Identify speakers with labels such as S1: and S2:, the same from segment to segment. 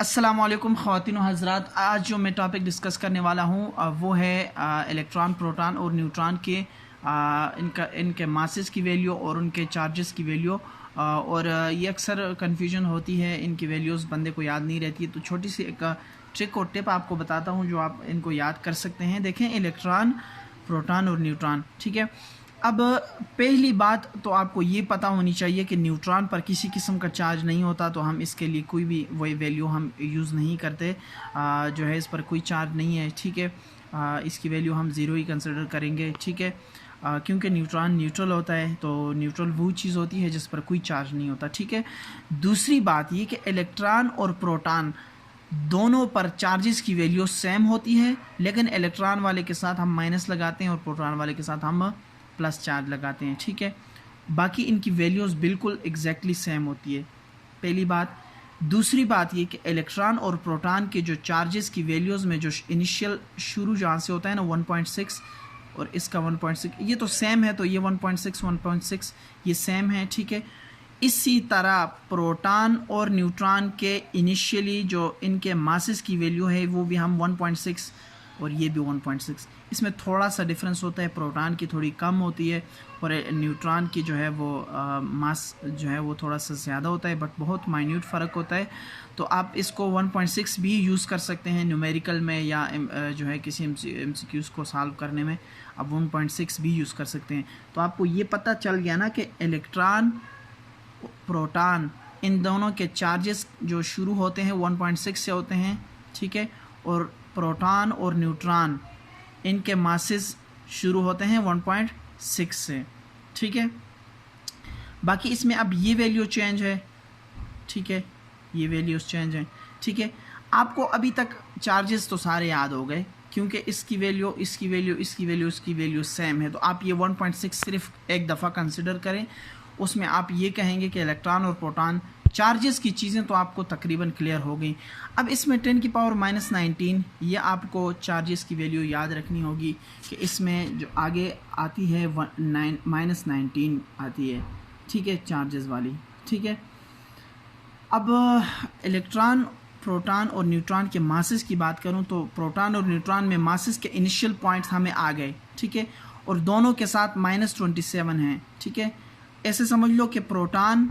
S1: अस्सलामुअलैकुम ख़वातीन व हज़रात। आज जो मैं टॉपिक डिस्कस करने वाला हूँ वो है इलेक्ट्रॉन, प्रोटॉन और न्यूट्रॉन के इनके मासेस की वैल्यू और उनके चार्जेस की वैल्यू। और ये अक्सर कन्फ्यूजन होती है, इनकी वैल्यूज़ बंदे को याद नहीं रहती है। तो छोटी सी एक ट्रिक और टिप आपको बताता हूँ जो आप इनको याद कर सकते हैं। देखें, इलेक्ट्रॉन, प्रोटॉन और न्यूट्रॉन, ठीक है। अब पहली बात तो आपको ये पता होनी चाहिए कि न्यूट्रॉन पर किसी किस्म का चार्ज नहीं होता, तो हम इसके लिए कोई भी वही वैल्यू हम यूज़ नहीं करते। जो है इस पर कोई चार्ज नहीं है, ठीक है। इसकी वैल्यू हम ज़ीरो ही कंसिडर करेंगे, ठीक है। क्योंकि न्यूट्रॉन न्यूट्रल होता है, तो न्यूट्रल वो चीज़ होती है जिस पर कोई चार्ज नहीं होता, ठीक है। दूसरी बात ये कि इलेक्ट्रॉन और प्रोटॉन दोनों पर चार्जेस की वैल्यू सेम होती है, लेकिन इलेक्ट्रॉन वाले के साथ हम माइनस लगाते हैं और प्रोटॉन वाले के साथ हम प्लस चार्ज लगाते हैं, ठीक है। बाकी इनकी वैल्यूज़ बिल्कुल एग्जैक्टली सेम होती है, पहली बात। दूसरी बात ये कि इलेक्ट्रॉन और प्रोटॉन के जो चार्जेस की वैल्यूज़ में जो इनिशियल शुरू जहाँ से होता है ना 1.6 और इसका 1.6, ये तो सेम है, तो ये 1.6 ये सेम है, ठीक है। इसी तरह प्रोटॉन और न्यूट्रॉन के इनिशियली जो इनके मासेस की वैल्यू है वो भी हम 1.6 और ये भी 1.6। इसमें थोड़ा सा डिफरेंस होता है, प्रोटॉन की थोड़ी कम होती है और न्यूट्रॉन की जो है वो मास जो है वो थोड़ा सा ज़्यादा होता है, बट बहुत माइन्यूट फ़र्क होता है। तो आप इसको 1.6 भी यूज़ कर सकते हैं न्यूमेरिकल में, या जो है किसी MCQs को सॉल्व करने में आप 1.6 भी यूज़ कर सकते हैं। तो आपको ये पता चल गया ना कि इलेक्ट्रॉन, प्रोटॉन, इन दोनों के चार्जेस जो शुरू होते हैं 1.6 से होते हैं, ठीक है। और प्रोटॉन और न्यूट्रॉन इनके मासेस शुरू होते हैं 1.6 से, ठीक है। बाकी इसमें अब ये वैल्यू चेंज है, ठीक है, ये वैल्यूज़ चेंज हैं, ठीक है। आपको अभी तक चार्जेस तो सारे याद हो गए, क्योंकि इसकी वैल्यू, इसकी वैल्यू, इसकी वैल्यू, इसकी वैल्यू सेम है। तो आप ये 1.6 सिर्फ एक दफ़ा कंसिडर करें, उसमें आप ये कहेंगे कि इलेक्ट्रॉन और प्रोटॉन चार्जेस की चीज़ें तो आपको तकरीबन क्लियर हो गई। अब इसमें 10⁻⁻19 ये आपको चार्जेस की वैल्यू याद रखनी होगी कि इसमें जो आगे आती है -19 आती है, ठीक है, चार्जेस वाली, ठीक है। अब इलेक्ट्रॉन, प्रोटॉन और न्यूट्रॉन के मासेस की बात करूं तो प्रोटॉन और न्यूट्रॉन में मासेस के इनिशियल पॉइंट्स हमें आ गए, ठीक है, और दोनों के साथ -27 हैं, ठीक है। ऐसे समझ लो कि प्रोटॉन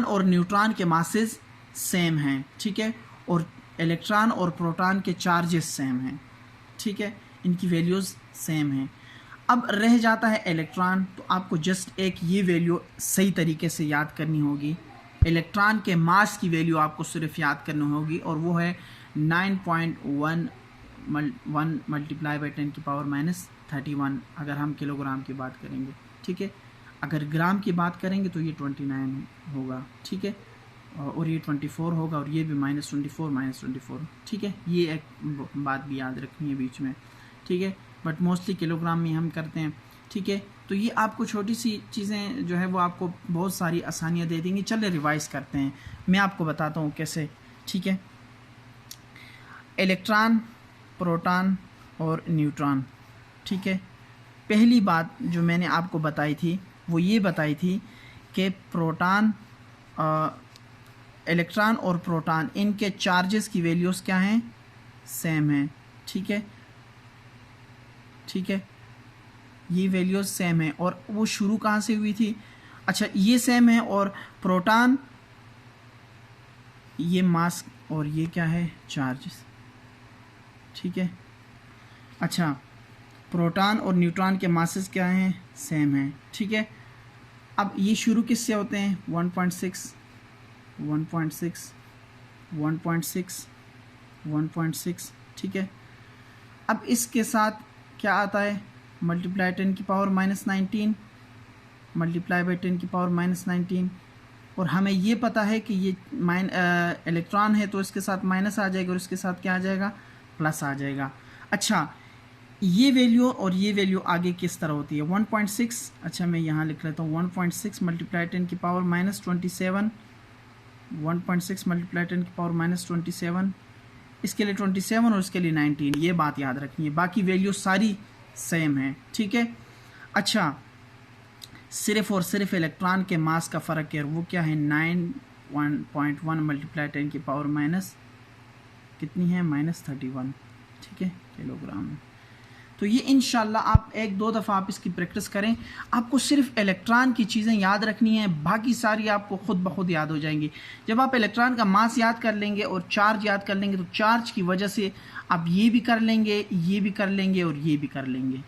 S1: और न्यूट्रॉन के मासेस सेम हैं, ठीक है, और इलेक्ट्रॉन और प्रोटॉन के चार्जेस सेम हैं, ठीक है, इनकी वैल्यूज़ सेम हैं। अब रह जाता है इलेक्ट्रॉन, तो आपको जस्ट एक ये वैल्यू सही तरीके से याद करनी होगी। इलेक्ट्रॉन के मास की वैल्यू आपको सिर्फ याद करनी होगी, और वो है 9.1 मल्टीप्लाई बाई 10⁻31 अगर हम किलोग्राम की बात करेंगे, ठीक है। अगर ग्राम की बात करेंगे तो ये 29 होगा, ठीक है, और ये 24 होगा, और ये भी -24, ठीक है। ये एक बात भी याद रखनी है बीच में, ठीक है, बट मोस्टली किलोग्राम में हम करते हैं, ठीक है। तो ये आपको छोटी सी चीज़ें जो है वो आपको बहुत सारी आसानियाँ दे देंगी। चले रिवाइज़ करते हैं, मैं आपको बताता हूँ कैसे, ठीक है। इलेक्ट्रॉन, प्रोटॉन और न्यूट्रॉन, ठीक है। पहली बात जो मैंने आपको बताई थी वो ये बताई थी कि प्रोटॉन, इलेक्ट्रॉन और प्रोटॉन इनके चार्जेस की वैल्यूज़ क्या हैं, सेम हैं, ठीक है, ठीक है, ये वैल्यूज़ सेम है। और वो शुरू कहाँ से हुई थी, अच्छा ये सेम है, और प्रोटॉन ये मास और ये क्या है, चार्जेस, ठीक है। अच्छा, प्रोटॉन और न्यूट्रॉन के मासेस क्या हैं, सेम हैं, ठीक है। अब ये शुरू किससे होते हैं, 1.6, 1.6, ठीक है। अब इसके साथ क्या आता है, मल्टीप्लाई 10⁻⁻19 मल्टीप्लाई बाई 10⁻⁻19, और हमें ये पता है कि ये इलेक्ट्रॉन है तो इसके साथ माइनस आ जाएगा और इसके साथ क्या आ जाएगा, प्लस आ जाएगा। अच्छा, ये वैल्यू और ये वैल्यू आगे किस तरह होती है, 1.6, अच्छा मैं यहाँ लिख लेता हूँ 1.6 मल्टीप्लाई 10⁻⁻27, 1.6 मल्टीप्लाई 10⁻⁻27, इसके लिए 27 और इसके लिए 19, ये बात याद रखनी है। बाकी वैल्यू सारी सेम है, ठीक है। अच्छा, सिर्फ और सिर्फ इलेक्ट्रॉन के मास का फ़र्क है, वो क्या है, 1.1 मल्टीप्लाई 10 की पावर माइनस कितनी है, -31, ठीक है, किलोग्राम। तो ये इंशाल्लाह आप एक दो दफ़ा आप इसकी प्रैक्टिस करें। आपको सिर्फ इलेक्ट्रॉन की चीज़ें याद रखनी है, बाकी सारी आपको खुद ब खुद याद हो जाएंगी। जब आप इलेक्ट्रॉन का मास याद कर लेंगे और चार्ज याद कर लेंगे तो चार्ज की वजह से आप ये भी कर लेंगे, ये भी कर लेंगे और ये भी कर लेंगे।